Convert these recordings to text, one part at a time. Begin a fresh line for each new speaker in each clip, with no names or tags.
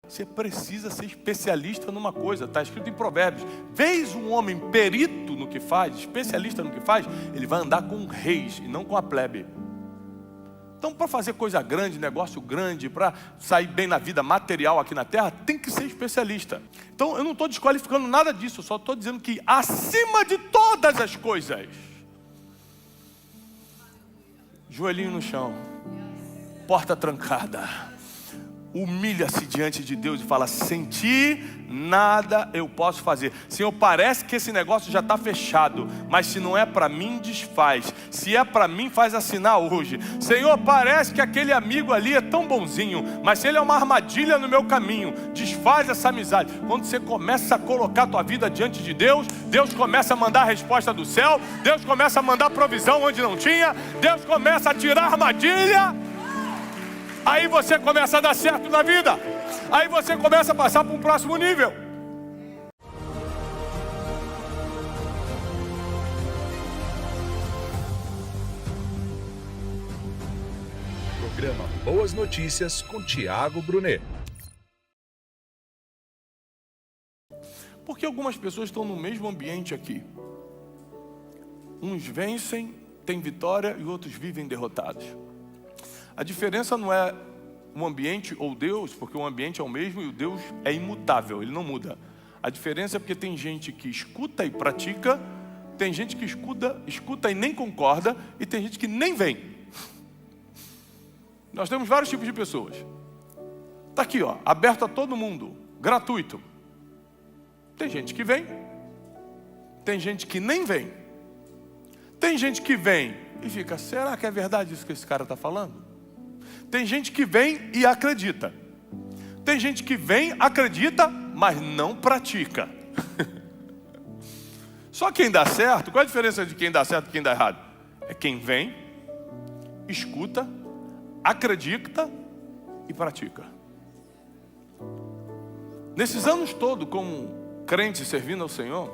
Você precisa ser especialista numa coisa. Está escrito em Provérbios: vês um homem perito no que faz, especialista no que faz, ele vai andar com reis e não com a plebe. Então, para fazer coisa grande, negócio grande, para sair bem na vida material aqui na terra, tem que ser especialista. Então, eu não estou desqualificando nada disso, eu só estou dizendo que acima de todas as coisas, joelhinho no chão, porta trancada, humilha-se diante de Deus e fala: sem ti nada eu posso fazer. Senhor, parece que esse negócio já está fechado, mas se não é para mim, desfaz. Se é para mim, faz assinar hoje. Senhor, parece que aquele amigo ali é tão bonzinho, mas se ele é uma armadilha no meu caminho, desfaz essa amizade. Quando você começa a colocar a tua vida diante de Deus, Deus começa a mandar a resposta do céu, Deus começa a mandar provisão onde não tinha, Deus começa a tirar a armadilha. Aí você começa a dar certo na vida. Aí você começa a passar para um próximo nível.
Programa Boas Notícias com Tiago Brunet.
Porque algumas pessoas estão no mesmo ambiente aqui. Uns vencem, têm vitória, e outros vivem derrotados. A diferença não é o ambiente ou Deus, porque o ambiente é o mesmo e o Deus é imutável, ele não muda. A diferença é porque tem gente que escuta e pratica, tem gente que escuta e nem concorda, e tem gente que nem vem. Nós temos vários tipos de pessoas. Está aqui, ó, aberto a todo mundo, gratuito. Tem gente que vem, tem gente que nem vem. Tem gente que vem e fica: será que é verdade isso que esse cara está falando? Tem gente que vem e acredita. Tem gente que vem, acredita, mas não pratica. Só quem dá certo, qual a diferença de quem dá certo e quem dá errado? É quem vem, escuta, acredita e pratica. Nesses anos todos, como crente servindo ao Senhor,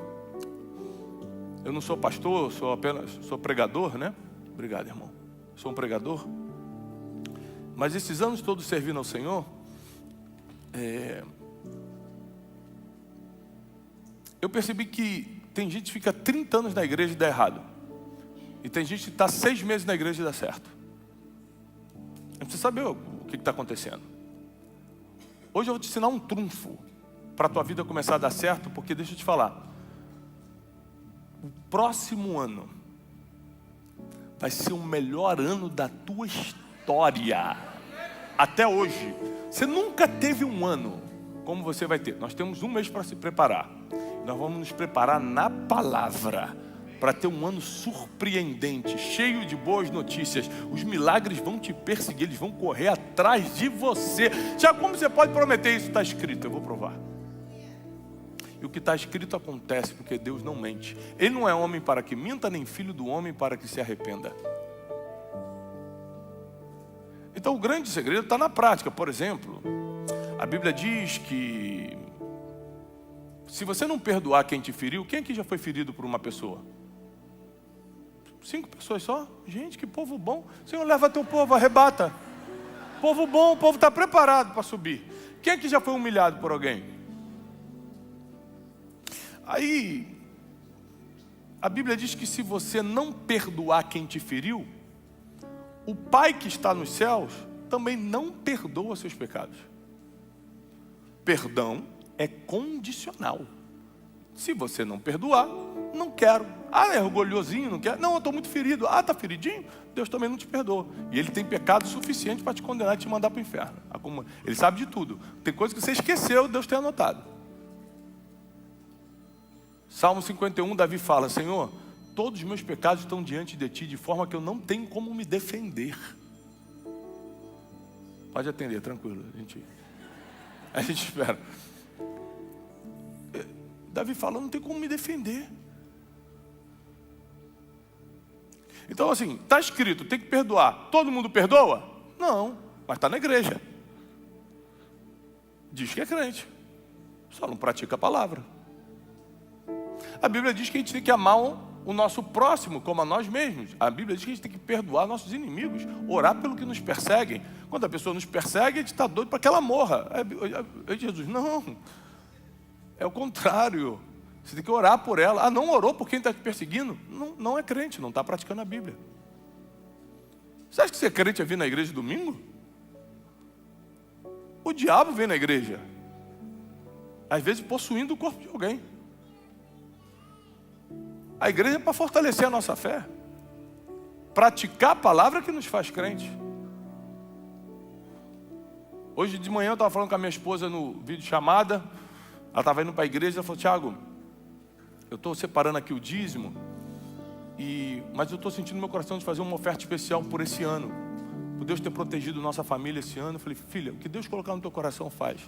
eu não sou pastor, sou pregador, né? Obrigado, irmão. Sou um pregador. Mas esses anos todos servindo ao Senhor, eu percebi que tem gente que fica 30 anos na igreja e dá errado. E tem gente que está 6 meses na igreja e dá certo. Eu preciso saber o que está acontecendo. Hoje eu vou te ensinar um trunfo para a tua vida começar a dar certo, porque deixa eu te falar. O próximo ano vai ser o melhor ano da tua história. Até hoje. Você nunca teve um ano como você vai ter. Nós temos um mês para se preparar. Nós vamos nos preparar na palavra para ter um ano surpreendente, cheio de boas notícias. Os milagres vão te perseguir, eles vão correr atrás de você. Já como você pode prometer isso? Está escrito, eu vou provar. E o que está escrito acontece, porque Deus não mente. Ele não é homem para que minta, nem filho do homem para que se arrependa. Então o grande segredo está na prática. Por exemplo, a Bíblia diz que se você não perdoar quem te feriu, quem aqui já foi ferido por uma pessoa? 5 pessoas só? Gente, que povo bom. Senhor, leva teu povo, arrebata. Povo bom, o povo está preparado para subir. Quem aqui já foi humilhado por alguém? Aí, a Bíblia diz que se você não perdoar quem te feriu, o Pai que está nos céus também não perdoa seus pecados. Perdão é condicional. Se você não perdoar, não quero. Ah, é orgulhosinho, não quer? Não, eu estou muito ferido. Ah, está feridinho? Deus também não te perdoa. E Ele tem pecado suficiente para te condenar e te mandar para o inferno. Ele sabe de tudo. Tem coisa que você esqueceu, Deus tem anotado. Salmo 51, Davi fala: Senhor, todos os meus pecados estão diante de ti, de forma que eu não tenho como me defender. Pode atender, tranquilo. A gente espera. Davi fala: não tem como me defender. Então assim, está escrito, tem que perdoar. Todo mundo perdoa? Não, mas está na igreja. Diz que é crente, só não pratica a palavra. A Bíblia diz que a gente tem que amar o nosso próximo como a nós mesmos. A Bíblia diz que a gente tem que perdoar nossos inimigos, orar pelo que nos perseguem. Quando a pessoa nos persegue, a gente está doido para que ela morra. Jesus, não, é o contrário. Você tem que orar por ela. Ah, não orou por quem está te perseguindo? Não é crente, não está praticando a Bíblia. Você acha que ser crente é vir na igreja domingo? O diabo vem na igreja, às vezes possuindo o corpo de alguém. A igreja é para fortalecer a nossa fé, praticar a palavra que nos faz crente. Hoje de manhã eu estava falando com a minha esposa no vídeo chamada. Ela estava indo para a igreja e ela falou: Tiago, eu estou separando aqui o dízimo, mas eu estou sentindo no meu coração de fazer uma oferta especial por esse ano, por Deus ter protegido nossa família esse ano. Eu falei: filha, o que Deus colocar no teu coração faz.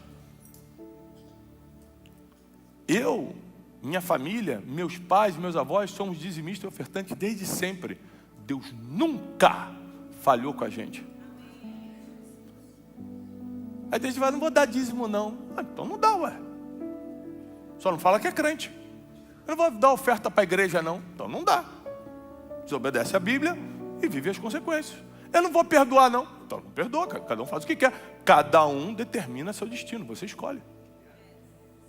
Eu, minha família, meus pais, meus avós, somos dizimistas e ofertantes desde sempre. Deus nunca falhou com a gente. Aí Deus vai: não vou dar dízimo não. Então não dá, ué. Só não fala que é crente. Eu não vou dar oferta para a igreja não. Então não dá. Desobedece a Bíblia e vive as consequências. Eu não vou perdoar não. Então não perdoa, cada um faz o que quer. Cada um determina seu destino, você escolhe.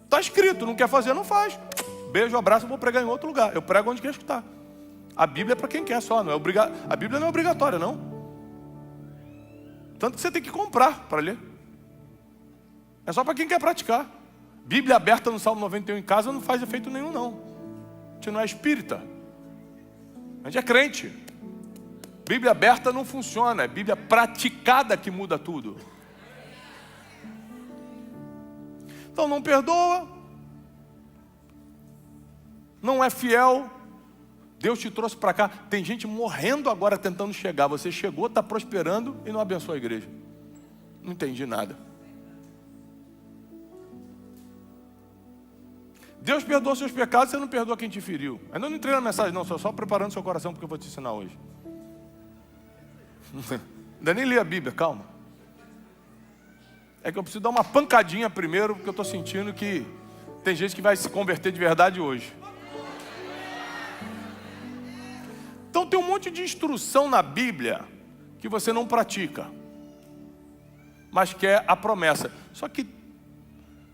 Está escrito, não quer fazer, não faz. Beijo, abraço, eu vou pregar em outro lugar. Eu prego onde quer escutar. A Bíblia é para quem quer só, não é a Bíblia não é obrigatória não. Tanto que você tem que comprar para ler. É só para quem quer praticar. Bíblia aberta no Salmo 91 em casa não faz efeito nenhum não. A gente não é espírita. A gente é crente. Bíblia aberta não funciona, é Bíblia praticada que muda tudo. Então não perdoa, não é fiel. Deus te trouxe para cá. Tem gente morrendo agora tentando chegar. Você chegou, está prosperando e não abençoa a igreja. Não entendi nada. Deus perdoa seus pecados, você não perdoa quem te feriu. Ainda não entrei na mensagem não, só preparando seu coração porque eu vou te ensinar hoje. Ainda nem li a Bíblia, calma. É que eu preciso dar uma pancadinha primeiro, porque eu estou sentindo que tem gente que vai se converter de verdade hoje. Então tem um monte de instrução na Bíblia que você não pratica, mas quer a promessa. Só que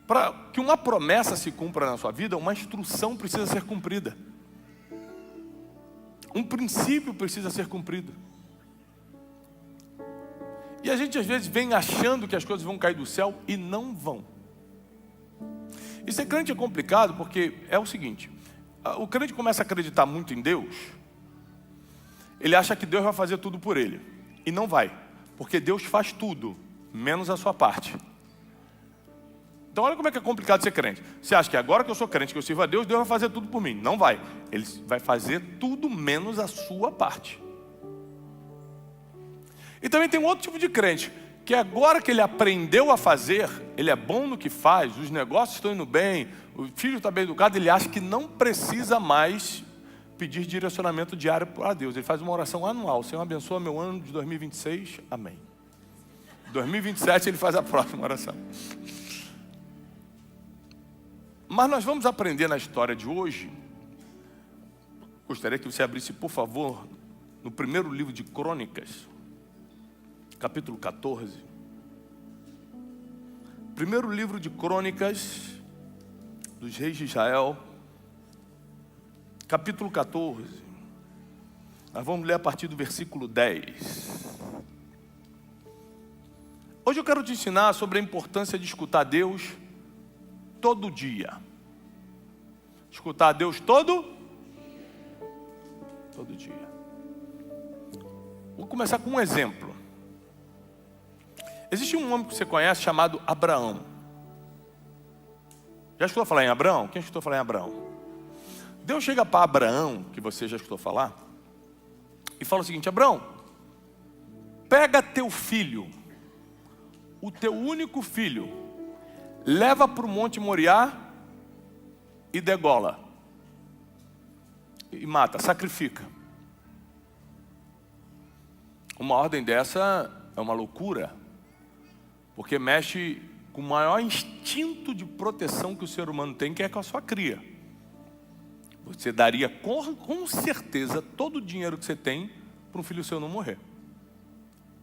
para que uma promessa se cumpra na sua vida, uma instrução precisa ser cumprida. Um princípio precisa ser cumprido. E a gente às vezes vem achando que as coisas vão cair do céu e não vão. E ser crente é complicado porque é o seguinte: o crente começa a acreditar muito em Deus, ele acha que Deus vai fazer tudo por ele. E não vai, porque Deus faz tudo, menos a sua parte. Então olha como é que é complicado ser crente. Você acha que agora que eu sou crente, que eu sirvo a Deus, Deus vai fazer tudo por mim. Não vai. Ele vai fazer tudo menos a sua parte. E também tem um outro tipo de crente, que agora que ele aprendeu a fazer, ele é bom no que faz, os negócios estão indo bem, o filho está bem educado, ele acha que não precisa mais pedir direcionamento diário para Deus. Ele faz uma oração anual: Senhor, abençoa meu ano de 2026, amém. 2027 ele faz a próxima oração. Mas nós vamos aprender na história de hoje. Gostaria que você abrisse, por favor, no primeiro livro de Crônicas, capítulo 14. Primeiro livro de Crônicas dos Reis de Israel, capítulo 14. Nós vamos ler a partir do versículo 10. Hoje eu quero te ensinar sobre a importância de escutar Deus todo dia. Escutar a Deus todo dia. Vou começar com um exemplo. Existe um homem que você conhece chamado Abraão. Já escutou falar em Abraão? Quem escutou falar em Abraão? Deus chega para Abraão, que você já escutou falar, e fala o seguinte: Abraão, pega teu filho, o teu único filho, leva para o Monte Moriá e degola. E mata, sacrifica. Uma ordem dessa é uma loucura, porque mexe com o maior instinto de proteção que o ser humano tem, que é com a sua cria. Você daria com certeza todo o dinheiro que você tem para um filho seu não morrer.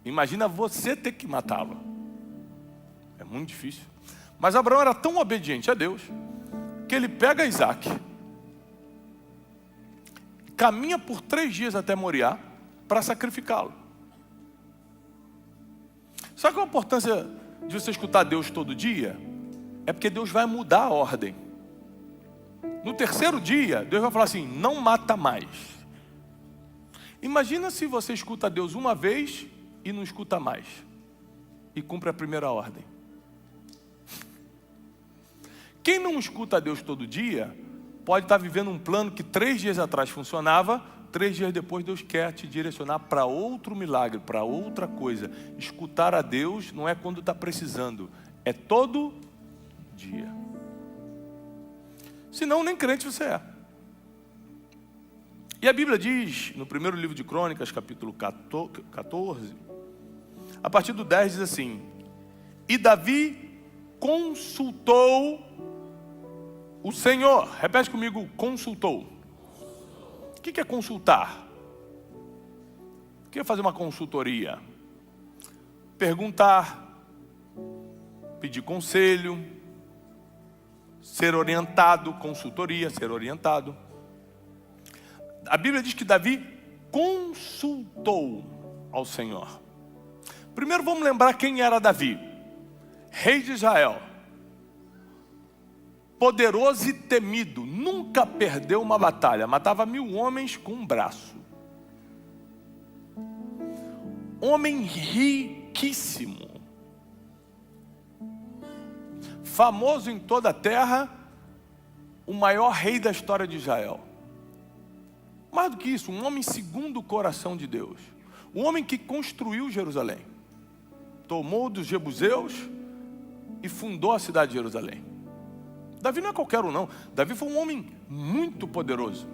Imagina você ter que matá-lo. É muito difícil. Mas Abraão era tão obediente a Deus que ele pega Isaac, caminha por 3 dias até Moriá para sacrificá-lo. Sabe qual a importância de você escutar Deus todo dia? É porque Deus vai mudar a ordem. No 3º dia, Deus vai falar assim: não mata mais. Imagina se você escuta Deus uma vez e não escuta mais, e cumpre a primeira ordem. Quem não escuta Deus todo dia pode estar vivendo um plano que 3 dias atrás funcionava, 3 dias depois Deus quer te direcionar para outro milagre, para outra coisa. Escutar a Deus não é quando está precisando, é todo dia. Senão nem crente você é. E a Bíblia diz, no primeiro livro de Crônicas, capítulo 14, a partir do 10 diz assim: e Davi consultou o Senhor. Repete comigo: consultou. O que é consultar? O que é fazer uma consultoria? Perguntar, pedir conselho, ser orientado. Consultoria, ser orientado. A Bíblia diz que Davi consultou ao Senhor. Primeiro vamos lembrar quem era Davi. Rei de Israel, poderoso e temido, nunca perdeu uma batalha, matava 1000 homens com um braço. Homem riquíssimo, famoso em toda a terra, o maior rei da história de Israel. Mais do que isso, um homem segundo o coração de Deus, um homem que construiu Jerusalém, tomou dos jebuseus e fundou a cidade de Jerusalém. Davi não é qualquer um não, Davi foi um homem muito poderoso.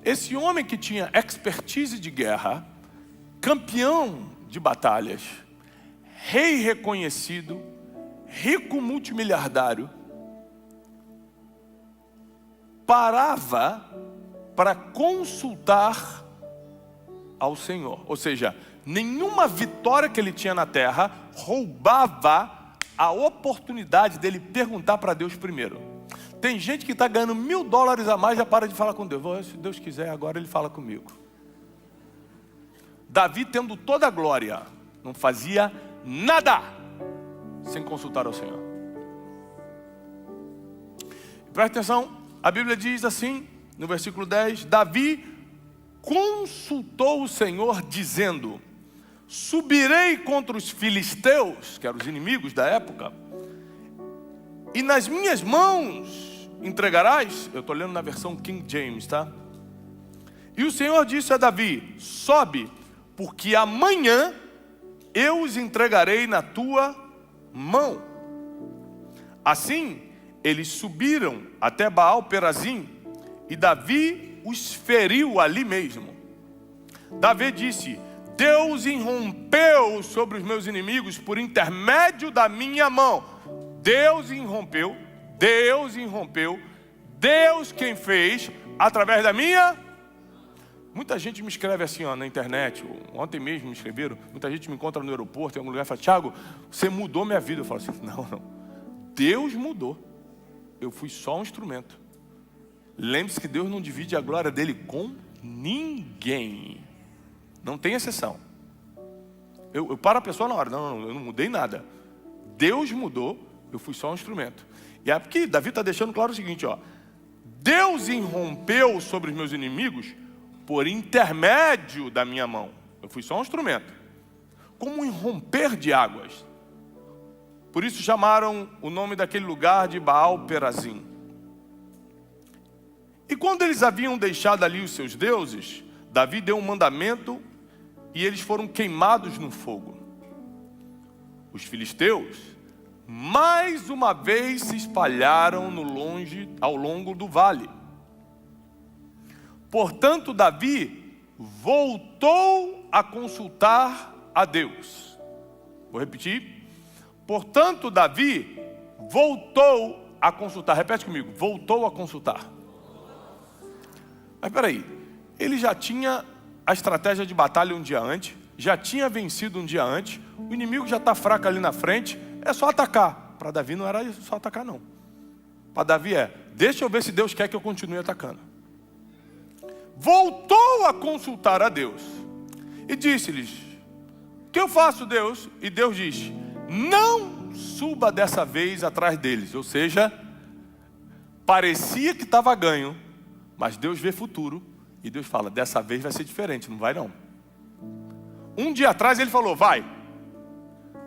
Esse homem que tinha expertise de guerra, campeão de batalhas, rei reconhecido, rico multimiliardário, parava para consultar ao Senhor. Ou seja, nenhuma vitória que ele tinha na terra roubava a oportunidade dele perguntar para Deus primeiro. Tem gente que está ganhando $1000 a mais, já para de falar com Deus. Se Deus quiser, agora ele fala comigo. Davi, tendo toda a glória, não fazia nada sem consultar ao Senhor. Presta atenção, a Bíblia diz assim, no versículo 10, Davi consultou o Senhor dizendo: subirei contra os filisteus, que eram os inimigos da época, e nas minhas mãos entregarás. Eu estou lendo na versão King James, tá? E o Senhor disse a Davi: sobe, porque amanhã eu os entregarei na tua mão. Assim, eles subiram até Baal-Perazim, e Davi os feriu ali mesmo. Davi disse: Deus irrompeu sobre os meus inimigos por intermédio da minha mão. Deus irrompeu, Deus irrompeu, Deus quem fez através da minha. Muita gente me escreve assim, ó, na internet. Ontem mesmo me escreveram. Muita gente me encontra no aeroporto, em algum lugar, e fala: Thiago, você mudou minha vida. Eu falo assim: não. Deus mudou. Eu fui só um instrumento. Lembre-se que Deus não divide a glória dele com ninguém. Não tem exceção. Eu paro a pessoa na hora. Não, eu não mudei nada. Deus mudou, eu fui só um instrumento. E é porque Davi está deixando claro o seguinte, ó: Deus irrompeu sobre os meus inimigos por intermédio da minha mão. Eu fui só um instrumento. Como um irromper de águas. Por isso chamaram o nome daquele lugar de Baal-Perazim. E quando eles haviam deixado ali os seus deuses, Davi deu um mandamento e eles foram queimados no fogo. Os filisteus, mais uma vez, se espalharam ao longo do vale. Portanto, Davi voltou a consultar a Deus. Vou repetir. Portanto, Davi voltou a consultar. Repete comigo. Voltou a consultar. Mas peraí, ele já tinha a estratégia de batalha um dia antes, já tinha vencido um dia antes, o inimigo já está fraco ali na frente, é só atacar. Para Davi não era só atacar não. Para Davi deixa eu ver se Deus quer que eu continue atacando. Voltou a consultar a Deus e disse-lhes: o que eu faço, Deus? E Deus diz: não suba dessa vez atrás deles. Ou seja, parecia que estava ganho, mas Deus vê futuro e Deus fala: dessa vez vai ser diferente, não vai não. Um dia atrás ele falou: vai.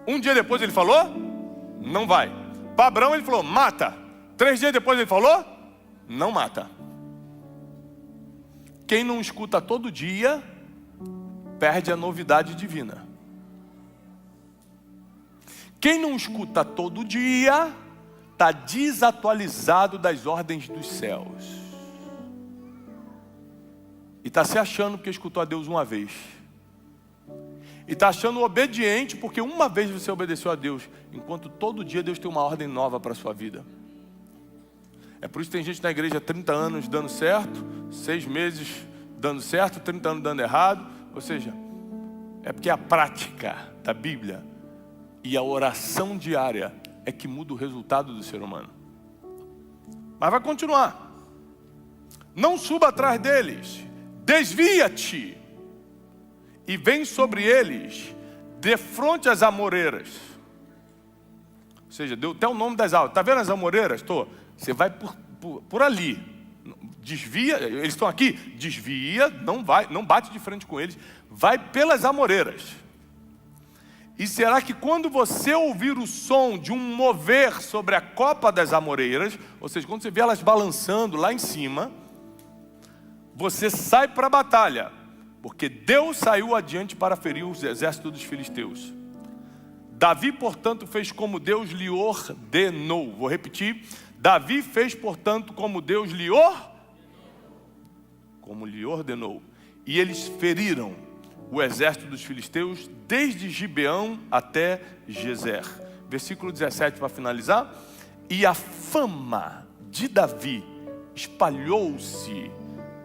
Um dia depois ele falou: não vai. Para Abraão ele falou: mata. 3 dias depois ele falou: não mata. Quem não escuta todo dia perde a novidade divina. Quem não escuta todo dia está desatualizado das ordens dos céus. E está se achando porque escutou a Deus uma vez. E está achando obediente porque uma vez você obedeceu a Deus, enquanto todo dia Deus tem uma ordem nova para a sua vida. É por isso que tem gente na igreja há 30 anos dando certo, 6 meses dando certo, 30 anos dando errado. Ou seja, é porque a prática da Bíblia e a oração diária é que muda o resultado do ser humano. Mas vai continuar. Não suba atrás deles, desvia-te e vem sobre eles, defronte as amoreiras. Ou seja, deu até o nome das águas. Está vendo as amoreiras? Estou. Você vai por ali, desvia, eles estão aqui, desvia, não vai, não bate de frente com eles, vai pelas amoreiras. E será que quando você ouvir o som de um mover sobre a copa das amoreiras, ou seja, quando você vê elas balançando lá em cima, você sai para a batalha, porque Deus saiu adiante para ferir os exércitos dos filisteus. Davi, portanto, fez como Deus lhe ordenou. Vou repetir. Davi fez, portanto, como Deus lhe ordenou. E eles feriram o exército dos filisteus desde Gibeão até Gezer. Versículo 17 para finalizar. E a fama de Davi espalhou-se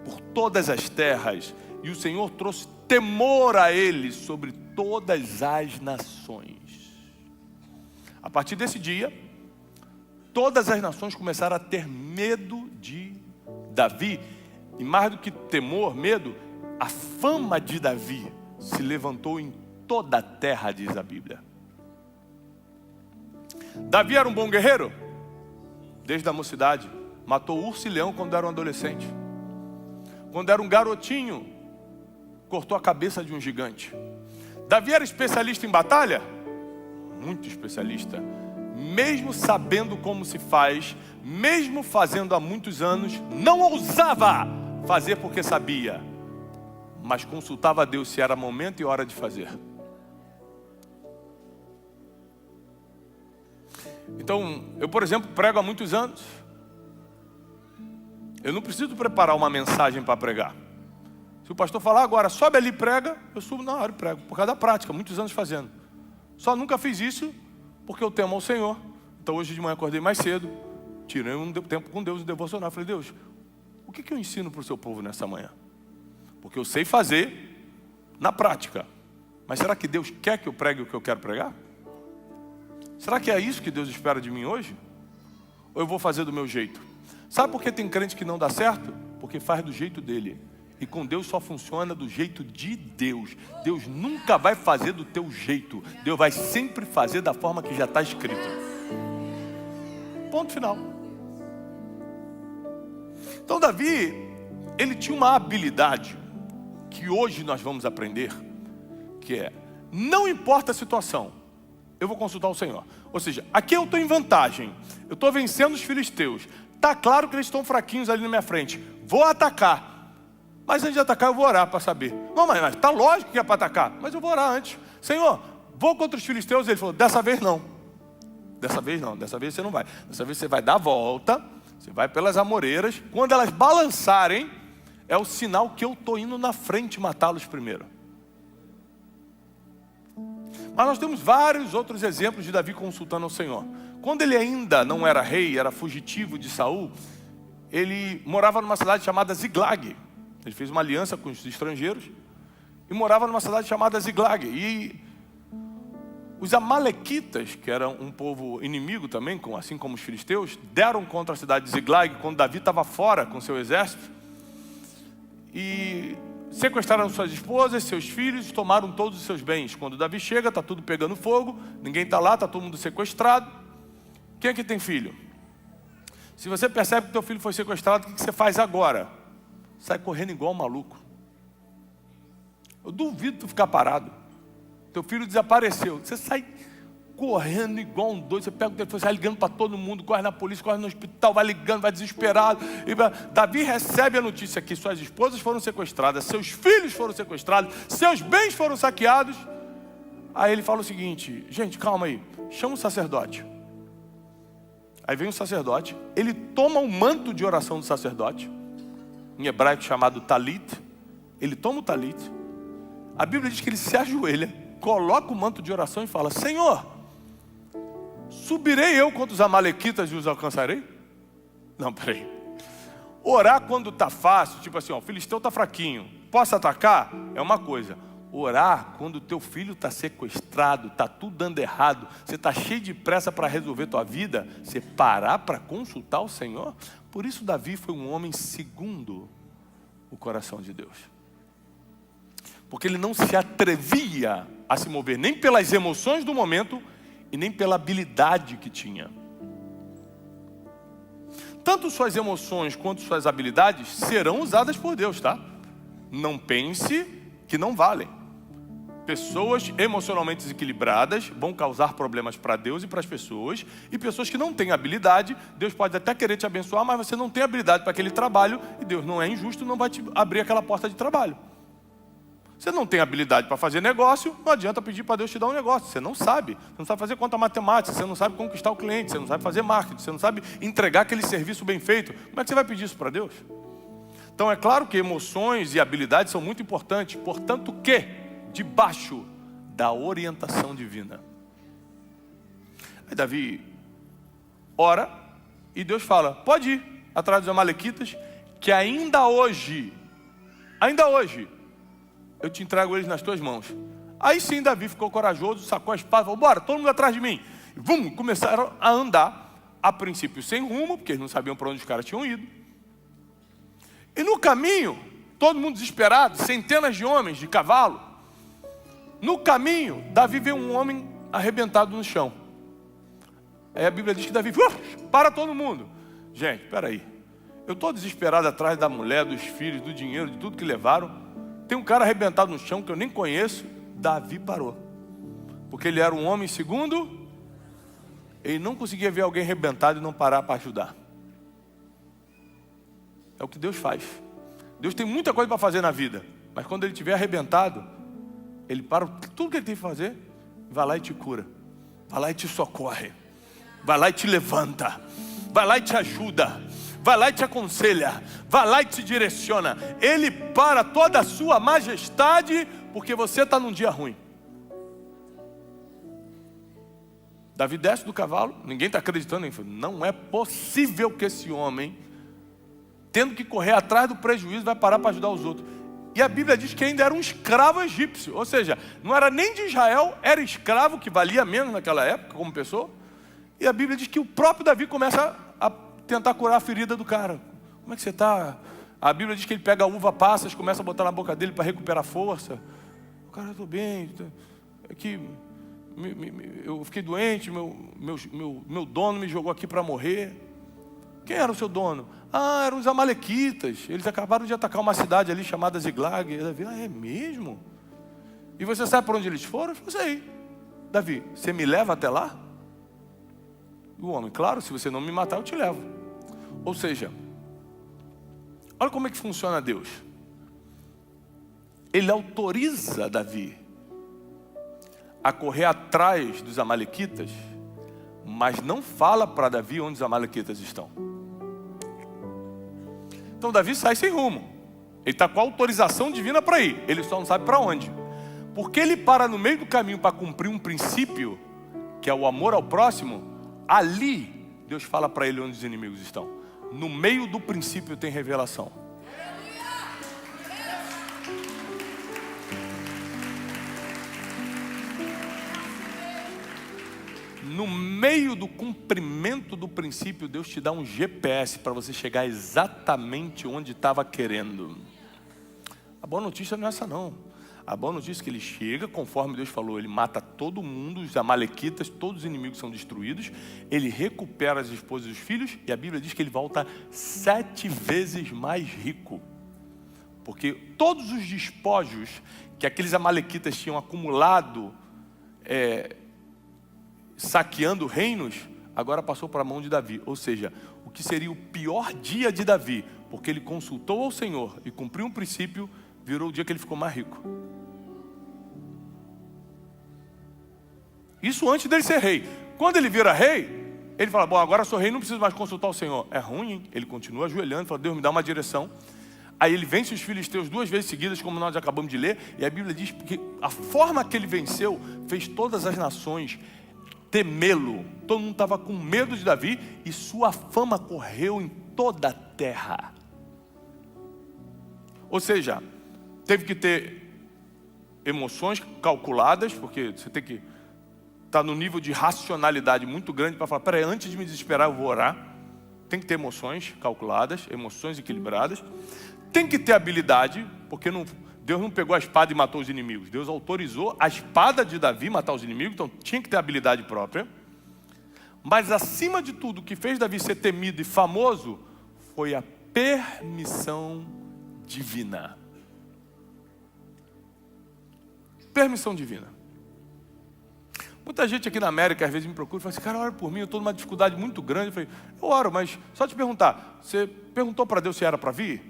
por todas as terras, e o Senhor trouxe temor a ele sobre todas as nações. A partir desse dia, todas as nações começaram a ter medo de Davi. E mais do que temor, medo, a fama de Davi se levantou em toda a terra, diz a Bíblia. Davi era um bom guerreiro? Desde a mocidade. Matou urso e leão quando era um adolescente. Quando era um garotinho, cortou a cabeça de um gigante. Davi era especialista em batalha? Muito especialista. Mesmo sabendo como se faz, mesmo fazendo há muitos anos, não ousava fazer porque sabia, mas consultava a Deus se era momento e hora de fazer. Então, eu, por exemplo, prego há muitos anos. Eu não preciso preparar uma mensagem para pregar. Se o pastor falar agora, sobe ali e prega, eu subo na hora e prego, por causa da prática, muitos anos fazendo. Só nunca fiz isso porque eu temo ao Senhor. Então hoje de manhã acordei mais cedo, tirei um tempo com Deus, devocional. Falei: Deus, o que eu ensino para o seu povo nessa manhã? Porque eu sei fazer na prática. Mas será que Deus quer que eu pregue o que eu quero pregar? Será que é isso que Deus espera de mim hoje? Ou eu vou fazer do meu jeito? Sabe por que tem crente que não dá certo? Porque faz do jeito dele. E com Deus só funciona do jeito de Deus. Deus nunca vai fazer do teu jeito. Deus vai sempre fazer da forma que já está escrito. Ponto final. Então Davi, ele tinha uma habilidade que hoje nós vamos aprender, que é: não importa a situação, eu vou consultar o Senhor. Ou seja, aqui eu estou em vantagem, eu estou vencendo os filisteus. Está claro que eles estão fraquinhos ali na minha frente. Vou atacar. Mas antes de atacar eu vou orar para saber. Não, mas está lógico que é para atacar. Mas eu vou orar antes. Senhor, vou contra os filisteus. Ele falou: dessa vez não. Dessa vez não. Dessa vez você não vai. Dessa vez você vai dar a volta. Você vai pelas amoreiras. Quando elas balançarem, é o sinal que eu estou indo na frente matá-los primeiro. Mas nós temos vários outros exemplos de Davi consultando ao Senhor. Quando ele ainda não era rei, era fugitivo de Saul, ele morava numa cidade chamada Ziglag. Ele fez uma aliança com os estrangeiros e morava numa cidade chamada Ziglag. E os amalequitas, que eram um povo inimigo também, assim como os filisteus, deram contra a cidade de Ziglag quando Davi estava fora com seu exército. E sequestraram suas esposas, seus filhos, e tomaram todos os seus bens. Quando Davi chega, está tudo pegando fogo, ninguém está lá, está todo mundo sequestrado. Quem aqui tem filho? Se você percebe que teu filho foi sequestrado, o que você faz agora? Sai correndo igual um maluco. Eu duvido tu ficar parado. Teu filho desapareceu. Você sai correndo igual um doido. Você pega o telefone, sai ligando para todo mundo, corre na polícia, corre no hospital, vai ligando, vai desesperado. Davi recebe a notícia que suas esposas foram sequestradas, seus filhos foram sequestrados, seus bens foram saqueados. Aí ele fala o seguinte: gente, calma aí, chama o sacerdote. Aí vem o sacerdote, ele toma o manto de oração do sacerdote, em hebraico chamado talit. Ele toma o talit. A Bíblia diz que ele se ajoelha, coloca o manto de oração e fala: Senhor, subirei eu contra os amalequitas e os alcançarei? Não, peraí. Orar quando está fácil, tipo assim, ó, o filisteu está fraquinho, posso atacar? É uma coisa. Orar quando o teu filho está sequestrado, está tudo dando errado, você está cheio de pressa para resolver tua vida, você parar para consultar o Senhor? Por isso Davi foi um homem segundo o coração de Deus. Porque ele não se atrevia a se mover nem pelas emoções do momento e nem pela habilidade que tinha. Tanto suas emoções quanto suas habilidades serão usadas por Deus, tá? Não pense que não valem. Pessoas emocionalmente desequilibradas vão causar problemas para Deus e para as pessoas. E pessoas que não têm habilidade, Deus pode até querer te abençoar, mas você não tem habilidade para aquele trabalho e Deus não é injusto, não vai te abrir aquela porta de trabalho. Você não tem habilidade para fazer negócio, não adianta pedir para Deus te dar um negócio. Você não sabe fazer conta matemática, você não sabe conquistar o cliente, você não sabe fazer marketing, você não sabe entregar aquele serviço bem feito. Como é que você vai pedir isso para Deus? Então é claro que emoções e habilidades são muito importantes, portanto que, debaixo da orientação divina. Aí Davi ora e Deus fala: pode ir atrás dos amalequitas, que ainda hoje, eu te entrego eles nas tuas mãos. Aí sim Davi ficou corajoso, sacou a espada e falou: bora, todo mundo atrás de mim. E vamos, começaram a andar, a princípio sem rumo, porque eles não sabiam para onde os caras tinham ido. E no caminho, todo mundo desesperado, centenas de homens de cavalo. No caminho, Davi vê um homem arrebentado no chão. Aí a Bíblia diz que Davi, para todo mundo. Gente, peraí. Eu estou desesperado atrás da mulher, dos filhos, do dinheiro, de tudo que levaram. Tem um cara arrebentado no chão que eu nem conheço. Davi parou. Porque ele era um homem segundo. Ele não conseguia ver alguém arrebentado e não parar para ajudar. É o que Deus faz. Deus tem muita coisa para fazer na vida. Mas quando ele estiver arrebentado, ele para tudo que ele tem que fazer, vai lá e te cura. Vai lá e te socorre. Vai lá e te levanta. Vai lá e te ajuda. Vai lá e te aconselha. Vai lá e te direciona. Ele para toda a sua majestade, porque você está num dia ruim. Davi desce do cavalo, ninguém está acreditando. Ele falou: não é possível que esse homem, tendo que correr atrás do prejuízo, vai parar para ajudar os outros. E a Bíblia diz que ainda era um escravo egípcio. Ou seja, não era nem de Israel, era escravo, que valia menos naquela época como pessoa. E a Bíblia diz que o próprio Davi começa a tentar curar a ferida do cara. Como é que você está? A Bíblia diz que ele pega uva passas, começa a botar na boca dele para recuperar força. O cara, eu estou bem. Aqui, eu fiquei doente, meu dono me jogou aqui para morrer. Quem era o seu dono? Ah, eram os amalequitas. Eles acabaram de atacar uma cidade ali chamada Ziglag. E Davi, é mesmo? E você sabe para onde eles foram? Eu falei: sei. Davi, você me leva até lá? E o homem, claro, se você não me matar, eu te levo. Ou seja, olha como é que funciona Deus. Ele autoriza Davi a correr atrás dos amalequitas, mas não fala para Davi onde os amalequitas estão. Então Davi sai sem rumo. Ele está com a autorização divina para ir. Ele só não sabe para onde. Porque ele para no meio do caminho para cumprir um princípio, que é o amor ao próximo. Ali, Deus fala para ele onde os inimigos estão. No meio do princípio tem revelação. no meio do cumprimento do princípio, Deus te dá um GPS para você chegar exatamente onde estava querendo. A boa notícia não é essa não. A boa notícia é que ele chega, conforme Deus falou, ele mata todo mundo, os amalequitas, todos os inimigos são destruídos, ele recupera as esposas e os filhos, e a Bíblia diz que ele volta 7 vezes mais rico. Porque todos os despojos que aqueles amalequitas tinham acumulado, saqueando reinos, agora passou para a mão de Davi. Ou seja, o que seria o pior dia de Davi, porque ele consultou ao Senhor e cumpriu um princípio, virou o dia que ele ficou mais rico. Isso antes dele ser rei. Quando ele vira rei, ele fala, bom, agora sou rei, não preciso mais consultar o Senhor. É ruim, hein? Ele continua ajoelhando, fala, Deus me dá uma direção. Aí ele vence os filisteus 2 vezes seguidas, como nós acabamos de ler. E a Bíblia diz que a forma que ele venceu fez todas as nações temê-lo. Todo mundo estava com medo de Davi e sua fama correu em toda a terra. Ou seja, teve que ter emoções calculadas, porque você tem que estar no nível de racionalidade muito grande para falar, peraí, antes de me desesperar eu vou orar. Tem que ter emoções calculadas, emoções equilibradas. Tem que ter habilidade, porque Deus não pegou a espada e matou os inimigos. Deus autorizou a espada de Davi matar os inimigos, então tinha que ter habilidade própria. Mas acima de tudo, o que fez Davi ser temido e famoso foi a permissão divina. Permissão divina. Muita gente aqui na América às vezes me procura e fala assim, cara, ora por mim, eu estou numa dificuldade muito grande. Eu falei, eu oro, mas só te perguntar, você perguntou para Deus se era para vir?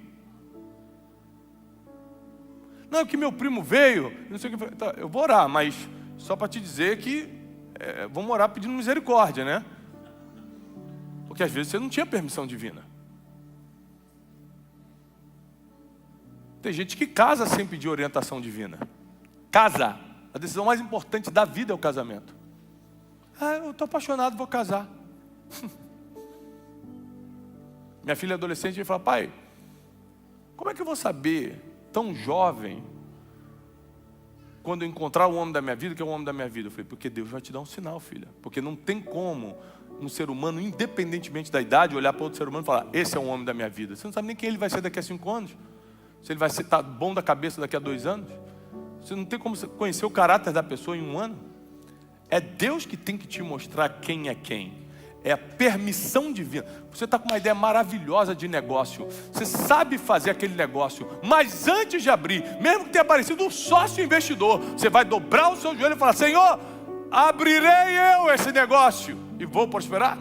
Não, que meu primo veio, não sei o que. Tá, eu vou orar, mas só para te dizer que vamos orar pedindo misericórdia, né? Porque às vezes você não tinha permissão divina. Tem gente que casa sem pedir orientação divina. Casa. A decisão mais importante da vida é o casamento. Eu estou apaixonado, vou casar. Minha filha adolescente me fala, pai, como é que eu vou saber, tão jovem, quando eu encontrar o homem da minha vida, que é o homem da minha vida? Eu falei, porque Deus vai te dar um sinal, filha. Porque não tem como um ser humano, independentemente da idade, olhar para outro ser humano e falar, esse é o homem da minha vida. Você não sabe nem quem ele vai ser daqui a 5 anos. Se ele vai estar bom da cabeça daqui a 2 anos. Você não tem como conhecer o caráter da pessoa em 1 ano. É Deus que tem que te mostrar quem é quem. É a permissão divina. Você está com uma ideia maravilhosa de negócio. Você sabe fazer aquele negócio. Mas antes de abrir, mesmo que tenha aparecido um sócio investidor, você vai dobrar o seu joelho e falar, Senhor, abrirei eu esse negócio e vou prosperar?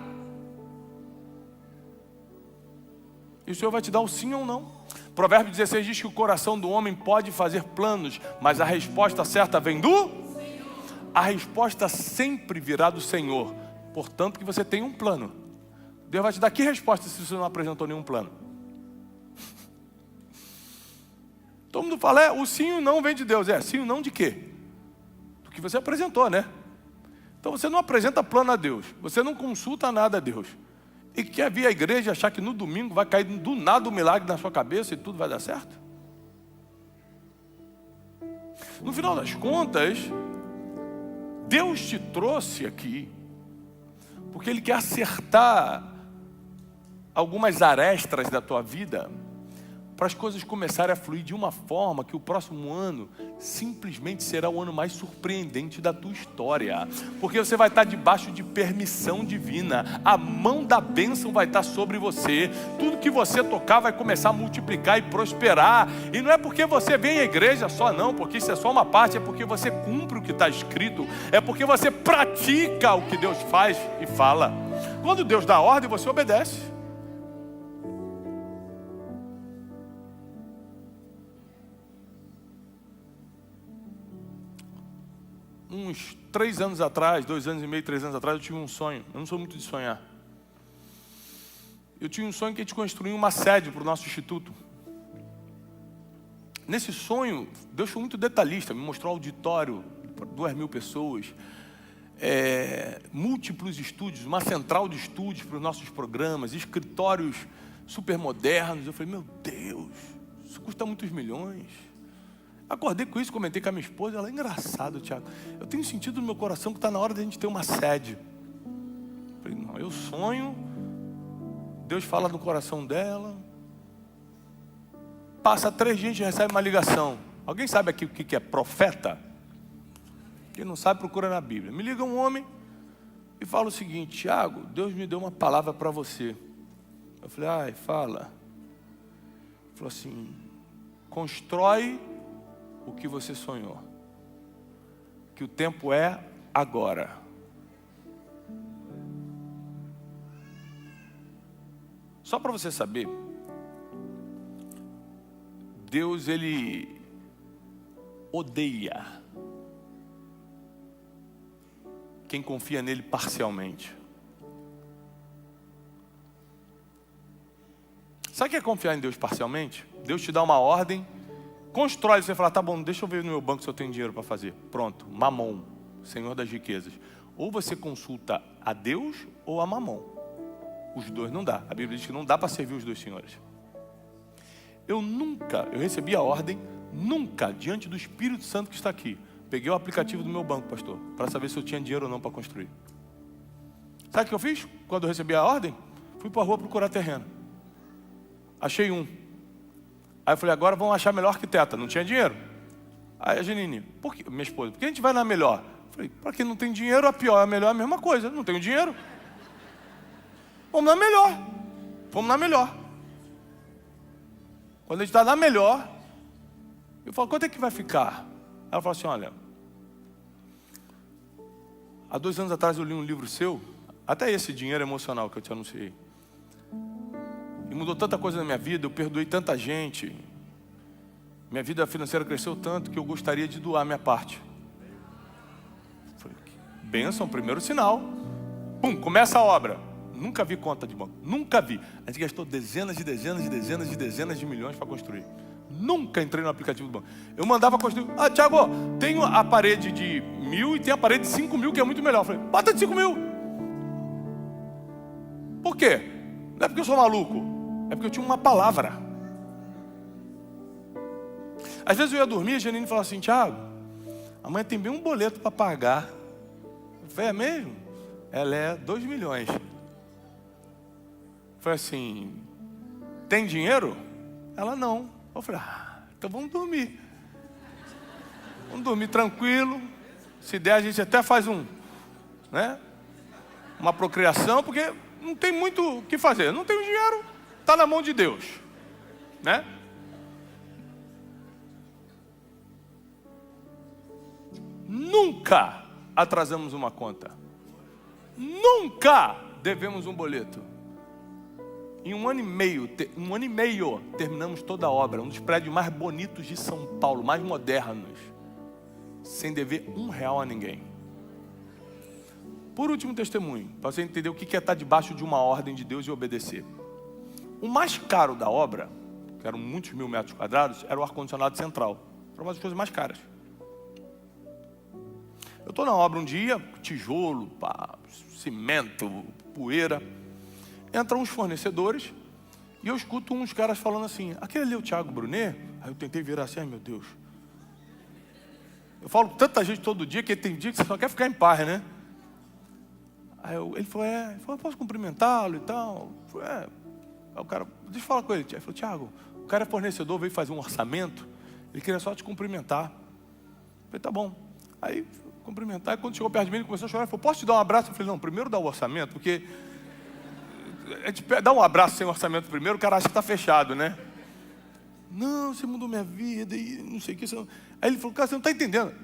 E o Senhor vai te dar um sim ou não. Provérbio 16 diz que o coração do homem pode fazer planos, mas a resposta certa vem do Senhor. A resposta sempre virá do Senhor. Portanto, que você tem um plano. Deus vai te dar que resposta se você não apresentou nenhum plano? Todo mundo fala, o sim e o não vem de Deus. Sim e o não de quê? Do que você apresentou, né? Então você não apresenta plano a Deus. Você não consulta nada a Deus. E quer vir à igreja e achar que no domingo vai cair do nada um milagre na sua cabeça e tudo vai dar certo? No final das contas, Deus te trouxe aqui porque Ele quer acertar algumas arestas da tua vida para as coisas começarem a fluir de uma forma que o próximo ano simplesmente será o ano mais surpreendente da tua história. Porque você vai estar debaixo de permissão divina. A mão da bênção vai estar sobre você. Tudo que você tocar vai começar a multiplicar e prosperar. E não é porque você vem à igreja só não, porque isso é só uma parte. É porque você cumpre o que está escrito. É porque você pratica o que Deus faz e fala. Quando Deus dá ordem, você obedece. Uns 3 anos atrás, 2 anos e meio, 3 anos atrás, eu tive um sonho. Eu não sou muito de sonhar. Eu tinha um sonho que a gente construía uma sede para o nosso instituto. Nesse sonho, Deus foi muito detalhista. Me mostrou um auditório para 2.000 pessoas. Múltiplos estúdios, uma central de estúdios para os nossos programas, escritórios super modernos. Eu falei, meu Deus, isso custa muitos milhões. Acordei com isso, comentei com a minha esposa. Ela, é engraçado, Tiago. Eu tenho sentido no meu coração que está na hora de a gente ter uma sede. Falei, não, eu sonho, Deus fala no coração dela. Passa 3 dias e recebe uma ligação. Alguém sabe aqui o que é profeta? Quem não sabe, procura na Bíblia. Me liga um homem e fala o seguinte: Tiago, Deus me deu uma palavra para você. Eu falei, ai, fala. Ele falou assim: constrói o que você sonhou, que o tempo é agora. Só para você saber, Deus, Ele odeia quem confia nele parcialmente. Sabe o que é confiar em Deus parcialmente? Deus te dá uma ordem, constrói, você fala, tá bom, deixa eu ver no meu banco se eu tenho dinheiro para fazer. Pronto, Mamon, Senhor das riquezas. Ou você consulta a Deus ou a Mamon. Os dois não dá. A Bíblia diz que não dá para servir os dois senhores. Eu recebi a ordem, nunca, diante do Espírito Santo que está aqui, peguei o aplicativo do meu banco, pastor, para saber se eu tinha dinheiro ou não para construir. Sabe o que eu fiz? Quando eu recebi a ordem, fui para a rua procurar terreno. Achei um. Aí eu falei, agora vamos achar a melhor arquiteta. Não tinha dinheiro. Aí a Janine, minha esposa, por que a gente vai na melhor? Eu falei, para quem não tem dinheiro, a pior, a melhor é a mesma coisa. Não tenho dinheiro. Vamos na melhor. Vamos na melhor. Quando a gente está na melhor, eu falo, quanto é que vai ficar? Ela fala assim, olha, há 2 anos atrás eu li um livro seu, até esse dinheiro emocional que eu te anunciei, e mudou tanta coisa na minha vida, eu perdoei tanta gente, minha vida financeira cresceu tanto que eu gostaria de doar a minha parte. Falei, bênção, primeiro sinal. Pum, começa a obra. Nunca vi conta de banco, nunca vi. A gente gastou dezenas de milhões para construir. Nunca entrei no aplicativo do banco. Eu mandava construir. Ah, Tiago, tenho a parede de 1.000 e tem a parede de 5.000 que é muito melhor. Eu falei, bota de 5.000. Por quê? Não é porque eu sou maluco, é porque eu tinha uma palavra. Às vezes eu ia dormir e a Janine falava assim, Tiago, amanhã tem bem um boleto para pagar. Eu falei, é mesmo? Ela é 2 milhões. Eu falei assim, tem dinheiro? Ela não. Eu falei, então vamos dormir. Vamos dormir tranquilo. Se der, a gente até faz uma procriação, porque não tem muito o que fazer. Não tem dinheiro, está na mão de Deus. Né? Nunca atrasamos uma conta. Nunca devemos um boleto. Em 1 ano e meio, terminamos toda a obra. Um dos prédios mais bonitos de São Paulo, mais modernos. Sem dever R$1 a ninguém. Por último testemunho, para você entender o que é estar debaixo de uma ordem de Deus e obedecer. O mais caro da obra, que eram muitos 1000 metros quadrados, era o ar-condicionado central. Era uma das coisas mais caras. Eu estou na obra um dia, tijolo, cimento, poeira. Entram uns fornecedores e eu escuto uns caras falando assim, aquele ali é o Tiago Brunet? Aí eu tentei virar assim, ai meu Deus. Eu falo com tanta gente todo dia que tem dia que você só quer ficar em paz, né? Aí ele falou, eu posso cumprimentá-lo e tal? Eu falei, Aí o cara, deixa eu falar com ele. Ele falou, Tiago, o cara é fornecedor, veio fazer um orçamento, ele queria só te cumprimentar. Eu falei, tá bom. Aí, cumprimentar, e quando chegou perto de mim, ele começou a chorar, ele falou, posso te dar um abraço? Eu falei, não, primeiro dá o orçamento, porque a gente dá um abraço sem orçamento primeiro, o cara acha que está fechado, né? Não, você mudou minha vida e não sei o que. Aí ele falou, cara, você não está entendendo.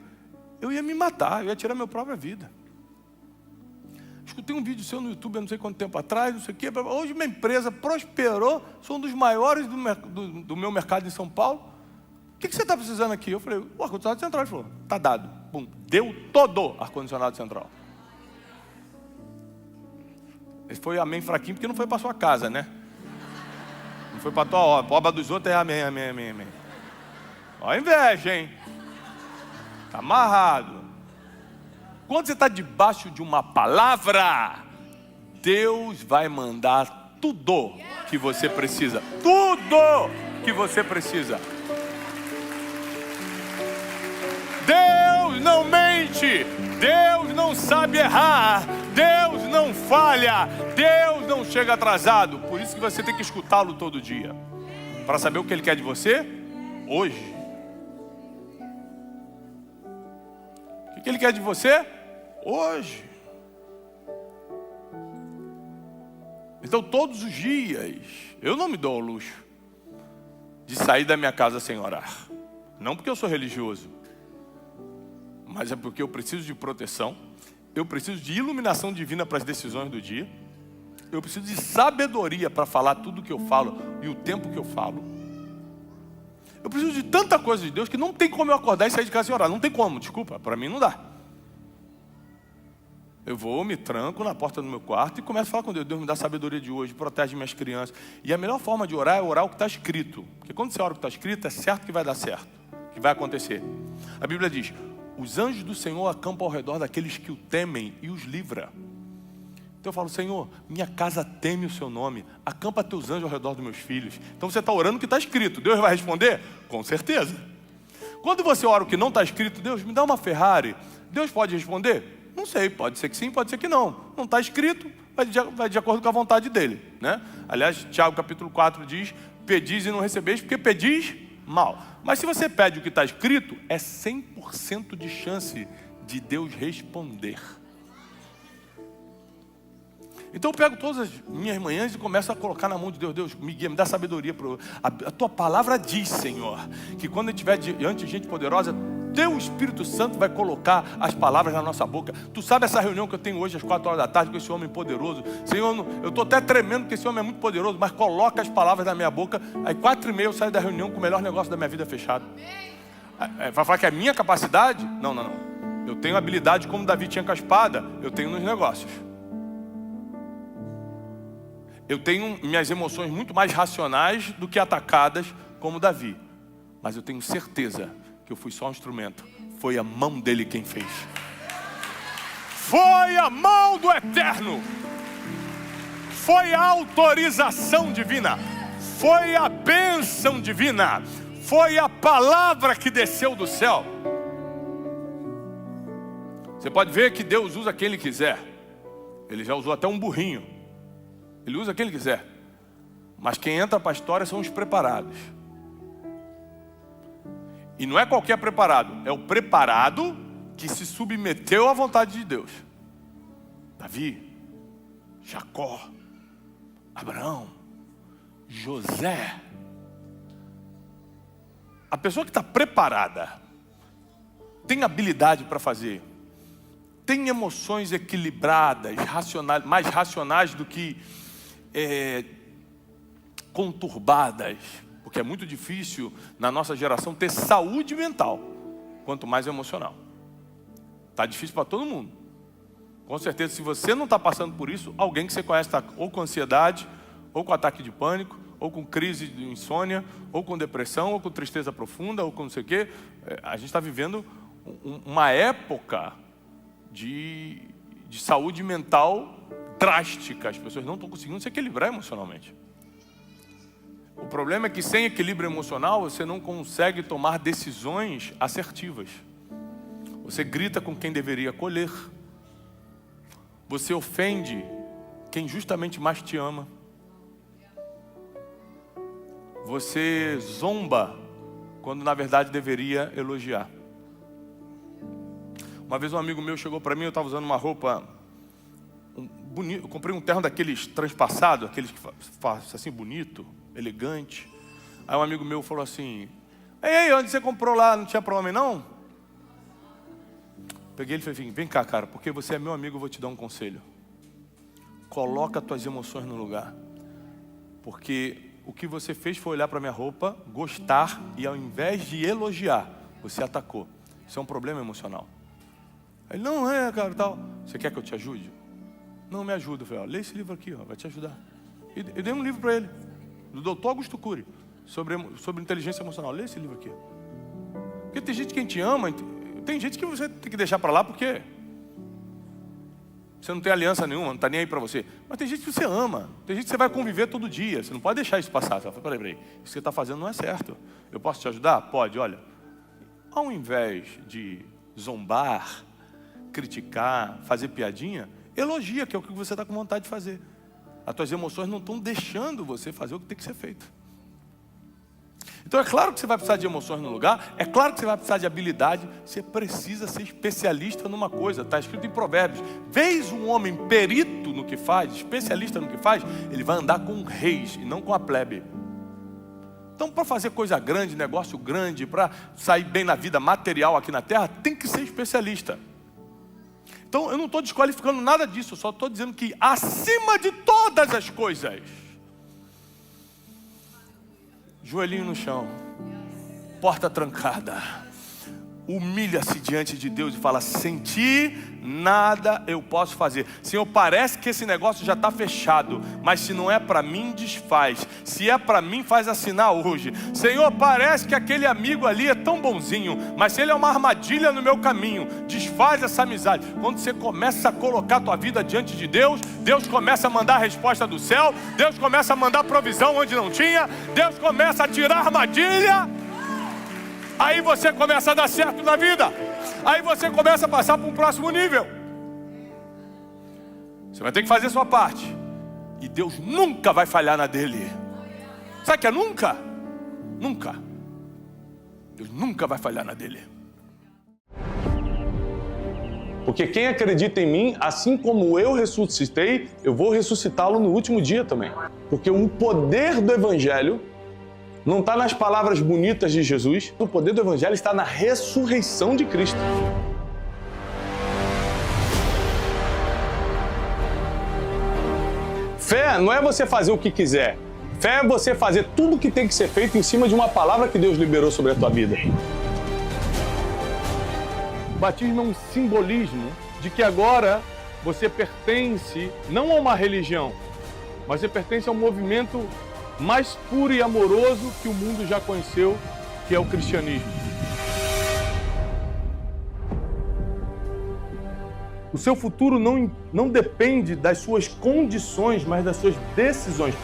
Eu ia me matar, eu ia tirar minha própria vida. Escutei um vídeo seu no YouTube há não sei quanto tempo atrás, não sei o que. Hoje minha empresa prosperou, sou um dos maiores do meu mercado em São Paulo. O que você está precisando aqui? Eu falei, o ar-condicionado central. Ele falou, tá dado. Bum, deu todo ar-condicionado central. Esse foi amém fraquinho, porque não foi para sua casa, né? Não foi para tua obra. A obra dos outros é amém, amém, amém, amém. Olha a inveja, hein? Está amarrado. Quando você está debaixo de uma palavra, Deus vai mandar tudo que você precisa. Tudo que você precisa. Deus não mente. Deus não sabe errar. Deus não falha, Deus não chega atrasado. Por isso que você tem que escutá-lo todo dia, para saber o que Ele quer de você hoje. O que Ele quer de você hoje. Então todos os dias, eu não me dou ao luxo de sair da minha casa sem orar. Não porque eu sou religioso, mas é porque eu preciso de proteção, eu preciso de iluminação divina para as decisões do dia, eu preciso de sabedoria para falar tudo que eu falo e o tempo que eu falo. Eu preciso de tanta coisa de Deus que não tem como eu acordar e sair de casa sem orar. Não tem como, desculpa, para mim não dá. Eu vou, me tranco na porta do meu quarto e começo a falar com Deus. Deus me dá sabedoria de hoje, protege minhas crianças. E a melhor forma de orar é orar o que está escrito. Porque quando você ora o que está escrito, é certo que vai dar certo, que vai acontecer. A Bíblia diz: os anjos do Senhor acampam ao redor daqueles que o temem e os livra. Então eu falo: Senhor, minha casa teme o seu nome, acampa teus anjos ao redor dos meus filhos. Então você está orando o que está escrito. Deus vai responder? Com certeza. Quando você ora o que não está escrito: Deus, me dá uma Ferrari. Deus pode responder? Não sei, pode ser que sim, pode ser que não. Não está escrito, vai de acordo com a vontade dele, né? Aliás, Tiago capítulo 4 diz: pedis e não recebeis, porque pedis mal. Mas se você pede o que está escrito, é 100% de chance de Deus responder. Então eu pego todas as minhas manhãs e começo a colocar na mão de Deus. Deus, me guia, me dá sabedoria. A tua palavra diz, Senhor, que quando a gente estiver diante de gente poderosa, teu Espírito Santo vai colocar as palavras na nossa boca. Tu sabe essa reunião que eu tenho hoje às 4 horas da tarde com esse homem poderoso? Senhor, eu estou até tremendo porque esse homem é muito poderoso, mas coloca as palavras na minha boca. Aí 4h30 eu saio da reunião com o melhor negócio da minha vida fechado. Vai falar que é minha capacidade? Não. Eu tenho habilidade como Davi tinha com a espada, eu tenho nos negócios. Eu tenho minhas emoções muito mais racionais do que atacadas como Davi. Mas eu tenho certeza que eu fui só um instrumento. Foi a mão dele quem fez. Foi a mão do Eterno. Foi a autorização divina. Foi a bênção divina. Foi a palavra que desceu do céu. Você pode ver que Deus usa quem Ele quiser. Ele já usou até um burrinho. Ele usa quem Ele quiser. Mas quem entra para a história são os preparados. E não é qualquer preparado, é o preparado que se submeteu à vontade de Deus. Davi, Jacó, Abraão, José. A pessoa que está preparada, tem habilidade para fazer, tem emoções equilibradas, racionais, mais racionais do que conturbadas. Porque é muito difícil na nossa geração ter saúde mental, quanto mais emocional. Está difícil para todo mundo. Com certeza, se você não está passando por isso, alguém que você conhece está ou com ansiedade, ou com ataque de pânico, ou com crise de insônia, ou com depressão, ou com tristeza profunda, ou com não sei o quê. A gente está vivendo uma época de saúde mental drástica. As pessoas não estão conseguindo se equilibrar emocionalmente. O problema é que sem equilíbrio emocional, você não consegue tomar decisões assertivas. Você grita com quem deveria acolher. Você ofende quem justamente mais te ama. Você zomba quando na verdade deveria elogiar. Uma vez um amigo meu chegou para mim, eu estava usando uma roupa bonita. Eu comprei um terno daqueles transpassados, aqueles que faz assim bonito, elegante. Aí um amigo meu falou assim: ei, onde você comprou lá? Não tinha para homem não? Peguei ele e falei: vem cá, cara, porque você é meu amigo, eu vou te dar um conselho. Coloca tuas emoções no lugar. Porque o que você fez foi olhar para minha roupa, gostar, e ao invés de elogiar, você atacou. Isso é um problema emocional. Ele: não é, cara, tal. Você quer que eu te ajude? Não, me ajuda. Eu falei: ó, lê esse livro aqui, ó, vai te ajudar. E eu dei um livro para ele, do Dr. Augusto Cury, sobre inteligência emocional. Lê esse livro aqui. Porque tem gente que a gente ama, tem gente que você tem que deixar para lá porque você não tem aliança nenhuma, não está nem aí para você. Mas tem gente que você ama, tem gente que você vai conviver todo dia. Você não pode deixar isso passar. Você fala: peraí, isso que você está fazendo não é certo. Eu posso te ajudar? Pode, olha. Ao invés de zombar, criticar, fazer piadinha, elogia, que é o que você está com vontade de fazer. As tuas emoções não estão deixando você fazer o que tem que ser feito. Então é claro que você vai precisar de emoções no lugar, é claro que você vai precisar de habilidade, você precisa ser especialista numa coisa, está escrito em Provérbios. Vês um homem perito no que faz, especialista no que faz, ele vai andar com reis e não com a plebe. Então, para fazer coisa grande, negócio grande, para sair bem na vida material aqui na terra, tem que ser especialista. Então, eu não estou desqualificando nada disso, eu só estou dizendo que acima de todas as coisas, joelhinho no chão, porta trancada, humilha-se diante de Deus e fala: sem ti nada eu posso fazer. Senhor, parece que esse negócio já está fechado, mas se não é para mim, desfaz. Se é para mim, faz assinar hoje. Senhor, parece que aquele amigo ali é tão bonzinho, mas se ele é uma armadilha no meu caminho, desfaz essa amizade. Quando você começa a colocar a tua vida diante de Deus, Deus começa a mandar a resposta do céu, Deus começa a mandar provisão onde não tinha, Deus começa a tirar a armadilha. Aí você começa a dar certo na vida. Aí você começa a passar para um próximo nível. Você vai ter que fazer a sua parte. E Deus nunca vai falhar na dele. Sabe o que é nunca? Nunca. Deus nunca vai falhar na dele.
Porque quem acredita em mim, assim como eu ressuscitei, eu vou ressuscitá-lo no último dia também. Porque o poder do Evangelho não está nas palavras bonitas de Jesus. O poder do Evangelho está na ressurreição de Cristo. Fé não é você fazer o que quiser. Fé é você fazer tudo o que tem que ser feito em cima de uma palavra que Deus liberou sobre a tua vida.
O batismo é um simbolismo de que agora você pertence não a uma religião, mas você pertence a um movimento mais puro e amoroso que o mundo já conheceu, que é o cristianismo. O seu futuro não depende das suas condições, mas das suas decisões.